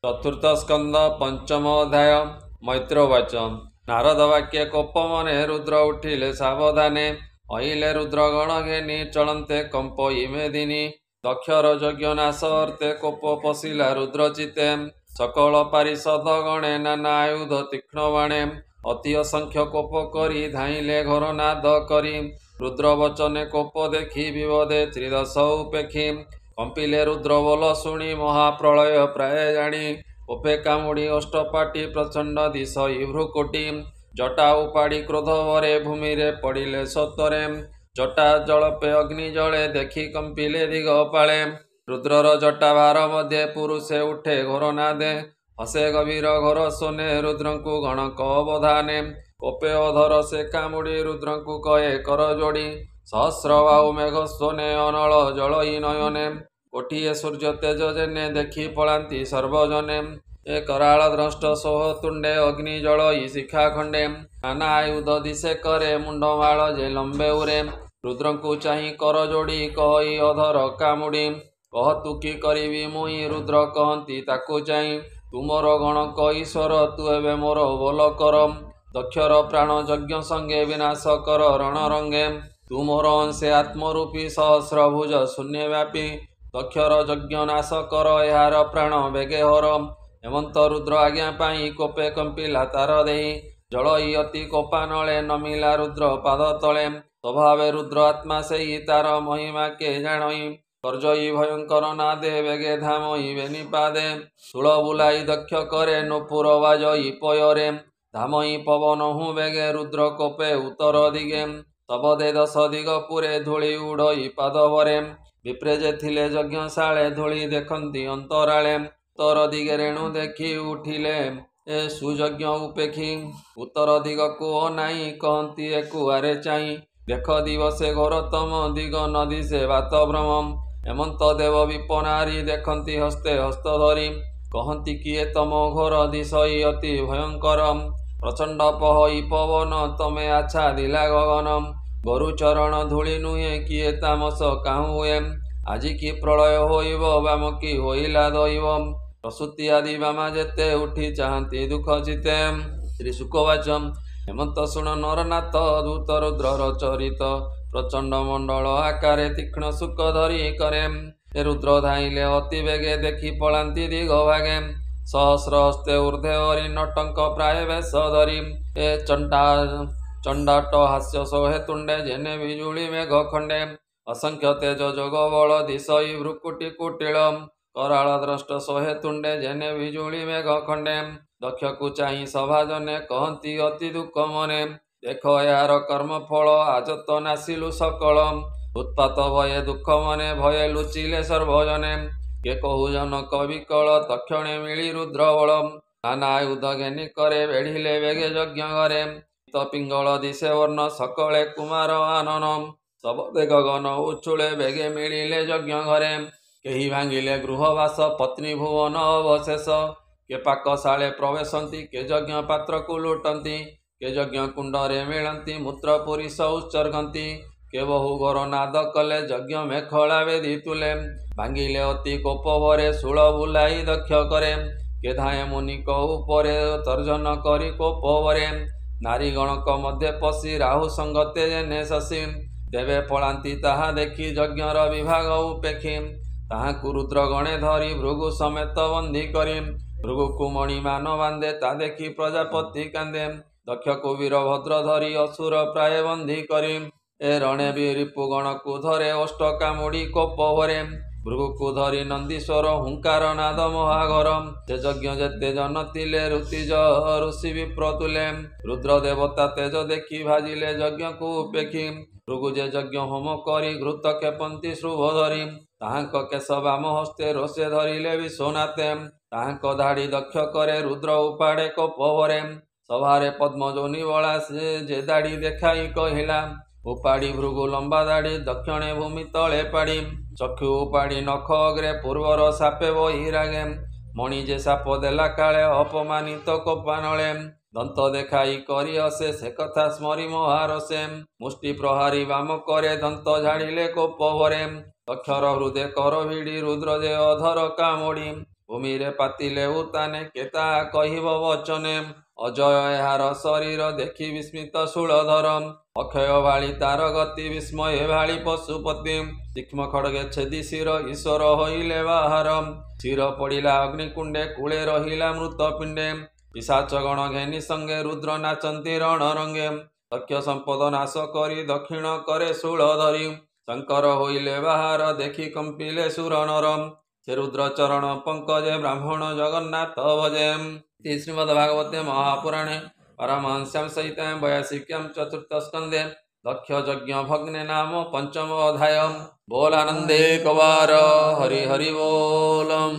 चतुर्थ स्कंद पंचम अध्याय मैत्रोवाच नारद वाक्य कोप मने रुद्र उठिले सावधाने अहिले रुद्रगण घेनी चलन्ते कंप इमेदिनी दक्षर यज्ञ नाश अर्थे कोप पशिला रुद्रचिते सकल पारिषद गणे नाना आयुध तीक्ष्ण बाणे अति असंख्य कोप करी धाइले घोर नाद करी रुद्र वचने कोप देखी विवदे त्रिदश उपेक्षी कंपिले रुद्र बोल शुणी महाप्रलय प्राय जाणी कोपे कामुड़ी अष्टपाटी प्रचंड दिश भ्रुकोटी जटा उपाड़ी क्रोध वरे भूमि रे पड़िले सतरे जटा जलपे अग्नि जले देखी कंपिले दिगपाले रुद्रर जटा भार मध्य पुरुषे उठे घोर नादे हसे गभीर घोर सोने रुद्रंकु गणक अवधाने कोपे अधर से कामुड़ी रुद्रंकु कहे कर जोड़ी सहस्रबाहु मेघ सोने अनल जलई नयने कोटिए सूर्य तेज जेने देखी पलांती सर्वजने ए कराल द्रष्ट सोह तुंडे अग्नि जलई शिखा खंडे नाना आयुध दिशे करे मुंडमाल जे लंबे उरे रुद्रंकु चाही कर जोड़ी कही अधर कामुड़ी कह तु कि करिबी मुई रुद्र कहती ताकु चाही तुमर गणक ईश्वर तु एबे मोर बोल कर दक्षर प्राण यज्ञ संगे विनाश कर रणरंगे तू मोर अंशे आत्मरूपी सहस्रभुज शून्य व्यापी दक्षर यज्ञ नाश कर यार प्राण बेगे हर हेमंत रुद्र आज्ञा पाई कोपे कंपिला तार देही जलई अति कोपानले नमिला रुद्र पाद तले स्वभावे रुद्र आत्मा सेई तार महिमा के जाणई कर्जई भयंकर नादे बेगे धामई बेनिपादे शूल बुलाई दक्ष करे नुपुर बाजई पयरे धामई पवन हूँ बेगे रुद्र कोपे उत्तर दिगे तबदे दश दिग पुरे धूଳି उड़ई पाद भरे विप्रे जे थिले यज्ञशाळे धूଳି देखंती अंतराळे उत्तर दिगे रेणु देखी उठिले ए सुयज्ञ उपेक्षी उत्तर दिग को नाई कहती एकुआरे चाई देख दिवसे घोरतम दिग नदी से बात भ्रम हेमंत देव विपनारी देखंती हस्ते हस्त धरी कहती किए तम घोर दिशई अति भयंकर प्रचंड पहई पवन तमे आछा दिला गगन गोरुचरण धूଳି नुहे किए तामस काहू एम আজি की प्रलय होइब बाम की होइला दैव प्रसूति आदि बामा जेते उठी चाहती दुख चिते श्री शुकवाच हेमंत शुण नरनाथ दूत रुद्रर चरित प्रचंड मंडल आकारे तीक्ष्ण सुख धरी करे रुद्र धाइले अति बेगे देखी पलांती दिग भागे सहस्र हस्ते ऊर्ध्वे हरि नटंक प्राय वेश धरी ए चंडाट हास्य सोहे तुंडे जेने बिजुली मेघ खंडे असंख्य तेज जोग बल दिशई भ्रुकुटी कुटिल कराल द्रष्ट सोहे तुंडे जेने बिजुली मेघ खंडे दक्ष को चाही सभाजने कहती अति दुख मने देख यार कर्म फल आज तो नासिलु सकल उत्पात भये दुख मने भये लुचिले सर्वजने के कहु जन कविकल तक्षणे मिली रुद्र बल नाना आयुध घेनी करे बेढ़िले बेगे यज्ञ घरे पिंगल दिशे वर्ण सकले कुमार आनन सबदे गगन उच्छुले बेगे मिलिले यज्ञ घरे केही भांगिले गृहवास पत्नी भुवन अवशेष के पाकशाले प्रवेशंती के यज्ञ पात्र को लुटंती के यज्ञ कुंडरे मिलंती मूत्र पुरीष उत्सर्गंती के बहु घोर नाद कले यज्ञ मेखला वेदी तुले भांगिले अति कोप भरे शूल बुलाई दक्ष करे के धाये मुनि उपरे तर्जन करी कोप भरे नारी गणक मध्य पशि राहु संगते जेने शशि देवे पलांती ताहा देखी यज्ञर विभाग उपेक्षी ताहाकु रुद्र गणे धरी भृगु समेत बंदी करी भृगु कुमणि मान बांधे ता देखी प्रजापति कांदे दक्ष को वीरभद्र धरी असुर प्राय बंदी करी ए रणे भी रिपु गण को धरे अष्ट कामुड़ी कोप भरे भृगु को धरी नंदीश्वर हुंकार नाद महाघर जे यज्ञ जेते जन तिले ऋतिज ऋषि विप्र तुले रुद्र देवता तेज देखी भाजिले यज्ञ को उपेक्षी भृगु जे यज्ञ होम करी घृत खेपंती शुभ धरी ताहांक केश बाम हस्ते रोषे धरिले विश्वनाथे ताहांक धाड़ी दक्ष करे रुद्र उपाड़े कोप भरे सभारे पद्म जोनि बला से जे दाड़ी देखाई कहिला उपाड़ी भृगु लंबा दाड़ी दक्षिणे भूमि तले पाड़ी चक्षु उपाड़ी नख अग्रे पूर्वर सापे बही रागे मणि जे साप देला काले अपमानित कोपानले दंत देखाई करी असे से कथा स्मरी महारसे मुष्टि प्रहारी वाम करे दंत झाड़िले कोप भरे अक्षर हृदय कर भिड़ी रुद्र जे अधर कामुड़ी ଭୂମିରେ ପାତିଲେ ଉତାନେ କେତା କହିବ ବଚନେ ଅଜୟ ଏହାର ଶରୀର ଦେଖି ବିସ୍ମିତ ଶୂଳଧର ଅକ୍ଷୟ ଭାଳି ତାର ଗତି ବିସ୍ମୟ ଭାଳି ପଶୁପତି ତୀକ୍ଷ୍ମ ଖଡ଼୍ଗେ ଛେଦି ଶିର ଈଶ୍ୱର ହୋଇଲେ ବାହାର ଶିର ପଡ଼ିଲା ଅଗ୍ନିକୁଣ୍ଡେ କୂଳେ ରହିଲା ମୃତ ପିଣ୍ଡେ ପିଶାଚ ଗଣ ଘେନି ସଙ୍ଗେ ରୁଦ୍ର ନାଚନ୍ତି ରଣରଙ୍ଗେ ଦକ୍ଷ ସମ୍ପଦ ନାଶ କରି ଦକ୍ଷିଣ କରେ ଶୂଳ ଧରି ଶଙ୍କର ହୋଇଲେ ବାହାର ଦେଖି କମ୍ପିଲେ ସୁର ନର ସେ ରୁଦ୍ର ଚରଣ ପଙ୍କଜେ ବ୍ରାହ୍ମଣ ଜଗନ୍ନାଥ ଭଜେ ଶ୍ରୀମଦ୍ଭାଗବତେ ମହାପୁରାଣେ ପାରମହଂସ୍ୟାं ସହିତାं ବୟାସିକ୍ୟାं ଚତୁର୍ଥ ସ୍କନ୍ଧे दक्ष यज्ञ भग्ने नाम पंचम अध्याय बोल आनंदे कवार हरि हरि बोलम।